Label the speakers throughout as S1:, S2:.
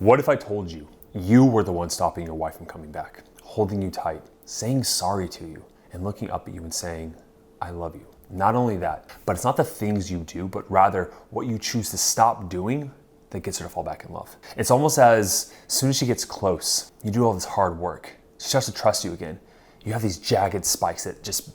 S1: What if I told you you were the one stopping your wife from coming back, holding you tight, saying sorry to you, and looking up at you and saying, I love you? Not only that, but it's not the things you do, but rather what you choose to stop doing that gets her to fall back in love. It's almost as soon as she gets close, you do all this hard work, she starts to trust you again. You have these jagged spikes that just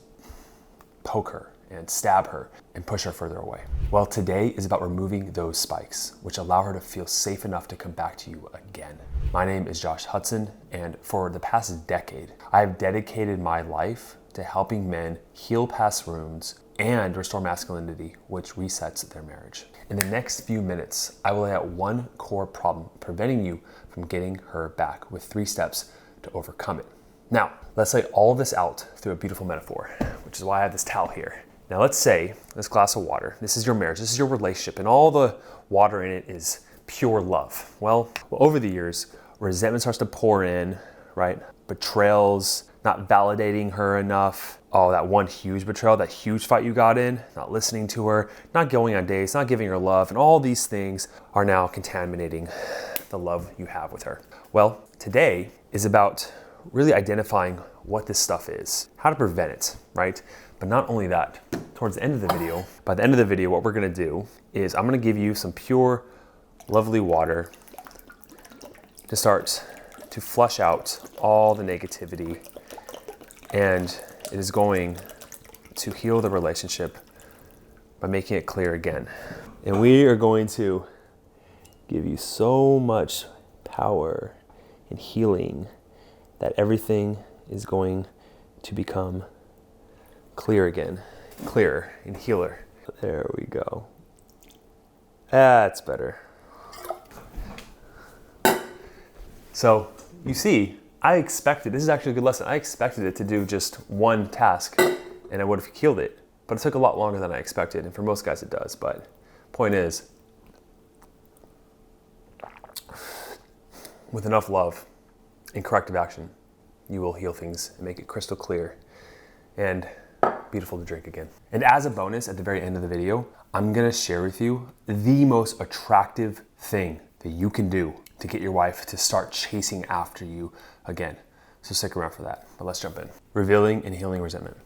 S1: poke her and stab her and push her further away. Well, today is about removing those spikes, which allow her to feel safe enough to come back to you again. My name is Josh Hudson, and for the past decade, I have dedicated my life to helping men heal past wounds and restore masculinity, which resets their marriage. In the next few minutes, I will lay out one core problem preventing you from getting her back with 3 steps to overcome it. Now, let's lay all of this out through a beautiful metaphor, which is why I have this towel here. Now let's say this glass of water, this is your marriage, this is your relationship, and all the water in it is pure love. Well, over the years, resentment starts to pour in, right? Betrayals, not validating her enough. Oh, that one huge betrayal, that huge fight you got in, not listening to her, not going on dates, not giving her love, and all these things are now contaminating the love you have with her. Well, today is about really identifying what this stuff is, how to prevent it, right? But not only that, towards the end of the video, by the end of the video, what we're gonna do is I'm gonna give you some pure, lovely water to start to flush out all the negativity, and it is going to heal the relationship by making it clear again. And we are going to give you so much power and healing that everything is going to become clear again, clearer and healer. There we go. That's better. So you see, I expected, this is actually a good lesson, I expected it to do just one task and I would have healed it, but it took a lot longer than I expected, and for most guys it does. But point is, with enough love and corrective action, you will heal things and make it crystal clear and beautiful to drink again. And as a bonus, at the very end of the video, I'm gonna share with you the most attractive thing that you can do to get your wife to start chasing after you again. So stick around for that, but let's jump in. Revealing and healing resentment.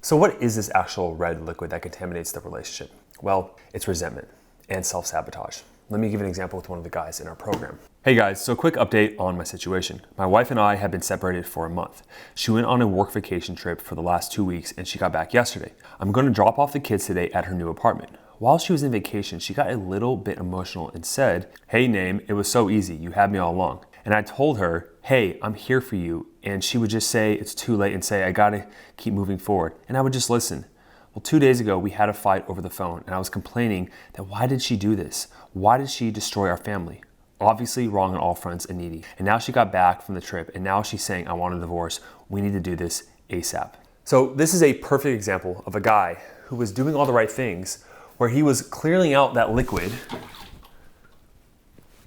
S1: So what is this actual red liquid that contaminates the relationship? Well, it's resentment and self-sabotage. Let me give an example with one of the guys in our program. Hey guys, so quick update on my situation. My wife and I have been separated for a month. She went on a work vacation trip for the last 2 weeks and she got back yesterday. I'm gonna drop off the kids today at her new apartment. While she was in vacation, she got a little bit emotional and said, hey Name, it was so easy, you had me all along. And I told her, hey, I'm here for you. And she would just say it's too late and say, I gotta keep moving forward. And I would just listen. Well, 2 days ago, we had a fight over the phone and I was complaining that why did she do this? Why did she destroy our family? Obviously wrong on all fronts and needy. And now she got back from the trip and now she's saying, I want a divorce. We need to do this ASAP. So this is a perfect example of a guy who was doing all the right things, where he was clearing out that liquid.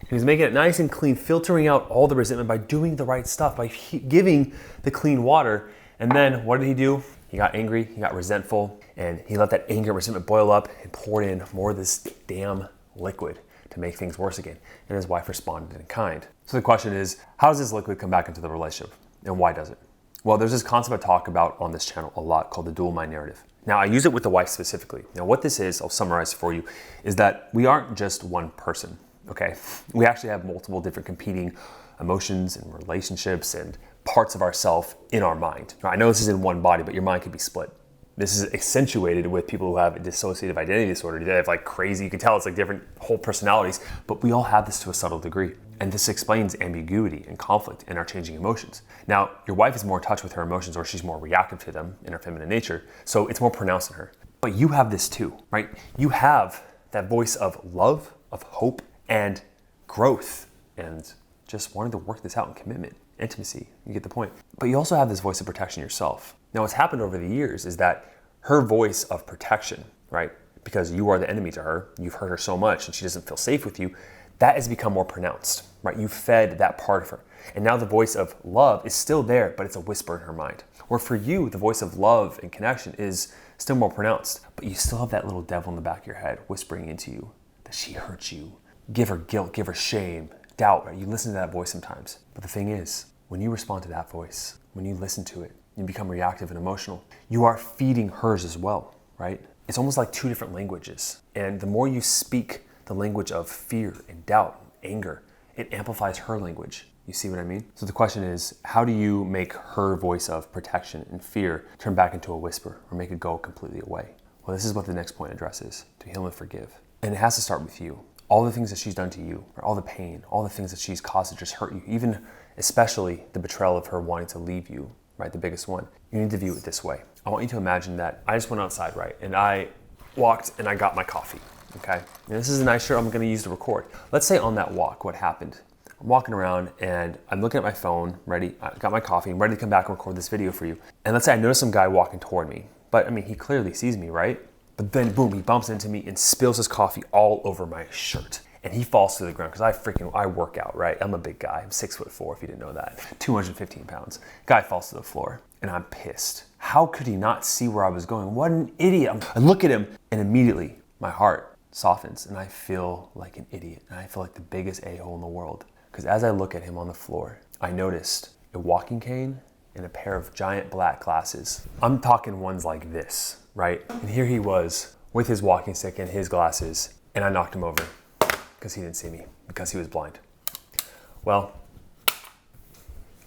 S1: He was making it nice and clean, filtering out all the resentment by doing the right stuff, by giving the clean water. And then what did he do? He got angry, he got resentful, and he let that anger and resentment boil up and poured in more of this damn liquid to make things worse again. And his wife responded in kind. So the question is, how does this liquid come back into the relationship? And why does it? Well, there's this concept I talk about on this channel a lot called the dual mind narrative. Now, I use it with the wife specifically. Now, what this is, I'll summarize for you, is that we aren't just one person, okay? We actually have multiple different competing emotions and relationships and parts of ourself in our mind. Now, I know this is in one body, but your mind could be split. This is accentuated with people who have a dissociative identity disorder. They have like crazy, you can tell it's like different whole personalities, but we all have this to a subtle degree. And this explains ambiguity and conflict in our changing emotions. Now, your wife is more in touch with her emotions, or she's more reactive to them in her feminine nature, so it's more pronounced in her. But you have this too, right? You have that voice of love, of hope, and growth, and just wanting to work this out in commitment, intimacy, you get the point. But you also have this voice of protection yourself. Now, what's happened over the years is that her voice of protection, right? Because you are the enemy to her, you've hurt her so much and she doesn't feel safe with you, that has become more pronounced, right? You fed that part of her. And now the voice of love is still there, but it's a whisper in her mind. Where for you, the voice of love and connection is still more pronounced, but you still have that little devil in the back of your head whispering into you that she hurt you. Give her guilt, give her shame, doubt, right? You listen to that voice sometimes. But the thing is, when you respond to that voice, when you listen to it, you become reactive and emotional, you are feeding hers as well, right? It's almost like two different languages. And the more you speak the language of fear and doubt, and anger, it amplifies her language. You see what I mean? So the question is, how do you make her voice of protection and fear turn back into a whisper or make it go completely away? Well, this is what the next point addresses: to heal and forgive. And it has to start with you. All the things that she's done to you, or all the pain, all the things that she's caused to just hurt you, even especially the betrayal of her wanting to leave you, right? The biggest one. You need to view it this way. I want you to imagine that I just went outside, right? And I walked and I got my coffee, okay? And this is a nice shirt I'm gonna use to record. Let's say on that walk, what happened? I'm walking around and I'm looking at my phone, ready, I got my coffee, I'm ready to come back and record this video for you. And let's say I notice some guy walking toward me, but I mean, he clearly sees me, right? But then boom, he bumps into me and spills his coffee all over my shirt. And he falls to the ground because I work out, right? I'm a big guy, I'm 6'4" if you didn't know that, 215 pounds. Guy falls to the floor and I'm pissed. How could he not see where I was going? What an idiot. I look at him and immediately my heart softens and I feel like an idiot. And I feel like the biggest a-hole in the world. Because as I look at him on the floor, I noticed a walking cane and a pair of giant black glasses. I'm talking ones like this, right? And here he was with his walking stick and his glasses, and I knocked him over because he didn't see me, because he was blind. Well,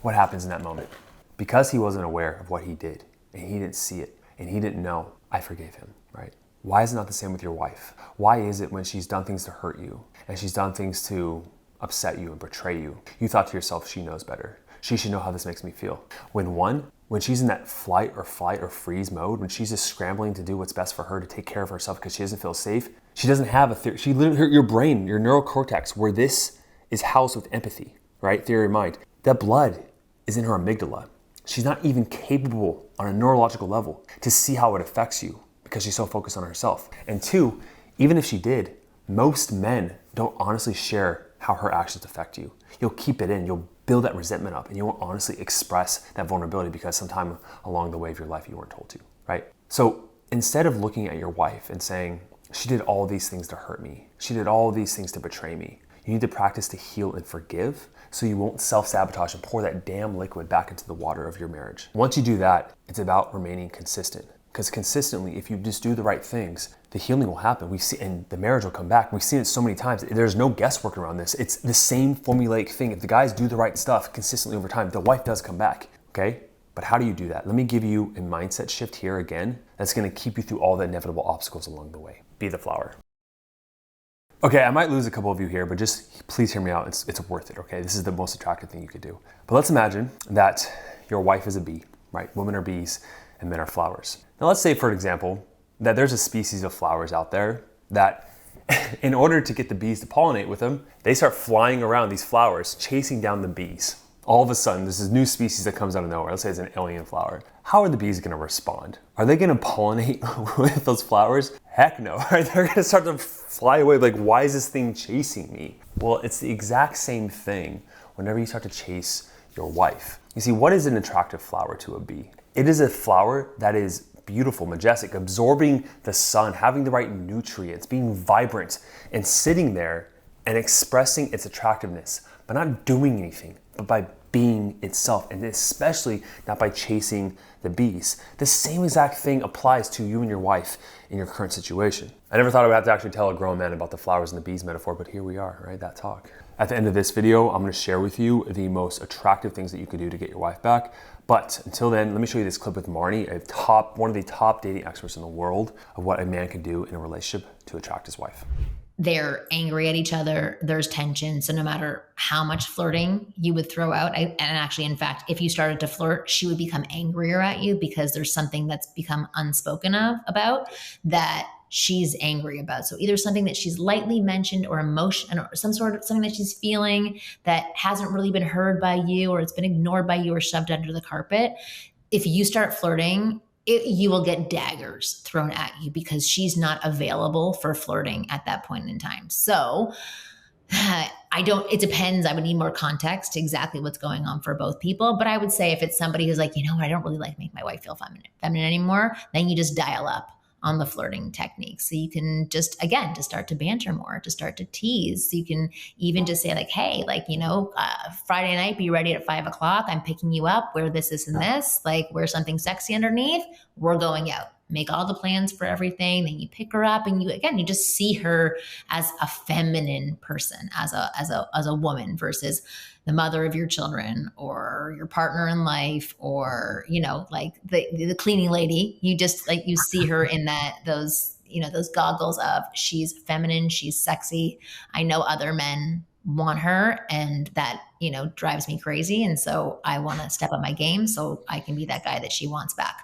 S1: what happens in that moment? Because he wasn't aware of what he did, and he didn't see it, and he didn't know, I forgave him, right? Why is it not the same with your wife? Why is it when she's done things to hurt you, and she's done things to upset you and betray you, you thought to yourself, she knows better. She should know how this makes me feel. When she's in that flight or freeze mode, when she's just scrambling to do what's best for her to take care of herself because she doesn't feel safe, she doesn't have a theory. She literally, your brain, your neural cortex, where this is housed with empathy, right? Theory of mind. That blood is in her amygdala. She's not even capable on a neurological level to see how it affects you because she's so focused on herself. And two, even if she did, most men don't honestly share how her actions affect you. You'll keep it in, you'll build that resentment up, and you won't honestly express that vulnerability because sometime along the way of your life you weren't told to, right? So instead of looking at your wife and saying, she did all these things to hurt me, she did all these things to betray me, you need to practice to heal and forgive so you won't self-sabotage and pour that damn liquid back into the water of your marriage. Once you do that, it's about remaining consistent. Because consistently, if you just do the right things, the healing will happen. And the marriage will come back. We've seen it so many times. There's no guesswork around this. It's the same formulaic thing. If the guys do the right stuff consistently over time, the wife does come back, okay? But how do you do that? Let me give you a mindset shift here again that's gonna keep you through all the inevitable obstacles along the way. Be the flower. Okay, I might lose a couple of you here, but just please hear me out. It's worth it, okay? This is the most attractive thing you could do. But let's imagine that your wife is a bee, right? Women are bees and men are flowers. Now let's say, for example, that there's a species of flowers out there that in order to get the bees to pollinate with them, they start flying around these flowers, chasing down the bees. All of a sudden, there's this new species that comes out of nowhere. Let's say it's an alien flower. How are the bees gonna respond? Are they gonna pollinate with those flowers? Heck no, right? They're gonna start to fly away. Like, why is this thing chasing me? Well, it's the exact same thing whenever you start to chase your wife. You see, what is an attractive flower to a bee? It is a flower that is beautiful, majestic, absorbing the sun, having the right nutrients, being vibrant, and sitting there and expressing its attractiveness, but not doing anything, but by being itself, and especially not by chasing the bees. The same exact thing applies to you and your wife in your current situation. I never thought I would have to actually tell a grown man about the flowers and the bees metaphor, but here we are, right? That talk. At the end of this video, I'm gonna share with you the most attractive things that you could do to get your wife back. But until then, let me show you this clip with Marnie, one of the top dating experts in the world, of what a man can do in a relationship to attract his wife.
S2: They're angry at each other. There's tension. So no matter how much flirting you would throw out, and actually, in fact, if you started to flirt, she would become angrier at you because there's something that's become unspoken about that she's angry about. So either something that she's lightly mentioned or emotion or something that she's feeling that hasn't really been heard by you, or it's been ignored by you or shoved under the carpet. If you start flirting, you will get daggers thrown at you because she's not available for flirting at that point in time. So it depends. I would need more context to exactly what's going on for both people. But I would say if it's somebody who's like, you know what, I don't really make my wife feel feminine anymore, then you just dial up on the flirting techniques. So you can just, again, to start to banter more, to start to tease. So you can even just say like, hey, like, Friday night, be ready at 5 o'clock. I'm picking you up, wear this, and this, like wear something sexy underneath. We're going out. Make all the plans for everything. Then you pick her up and you just see her as a feminine person, as a woman versus the mother of your children or your partner in life, or, like the cleaning lady. You just like, you see her in those goggles of she's feminine, she's sexy. I know other men want her, and that, drives me crazy. And so I want to step up my game so I can be that guy that she wants back.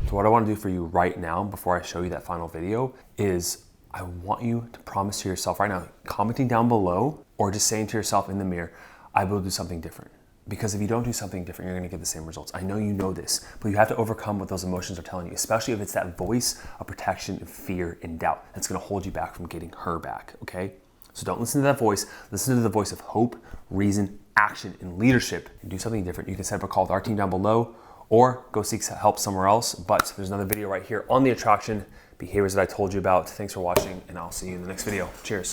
S1: So what I want to do for you right now, before I show you that final video, is I want you to promise to yourself right now, commenting down below or just saying to yourself in the mirror, I will do something different. Because if you don't do something different, you're going to get the same results. I know you know this, but you have to overcome what those emotions are telling you, especially if it's that voice of protection, fear, and doubt that's going to hold you back from getting her back, okay? So don't listen to that voice. Listen to the voice of hope, reason, action, and leadership, and do something different. You can set up a call with our team down below, or go seek help somewhere else. But there's another video right here on the attraction behaviors that I told you about. Thanks for watching, and I'll see you in the next video. Cheers.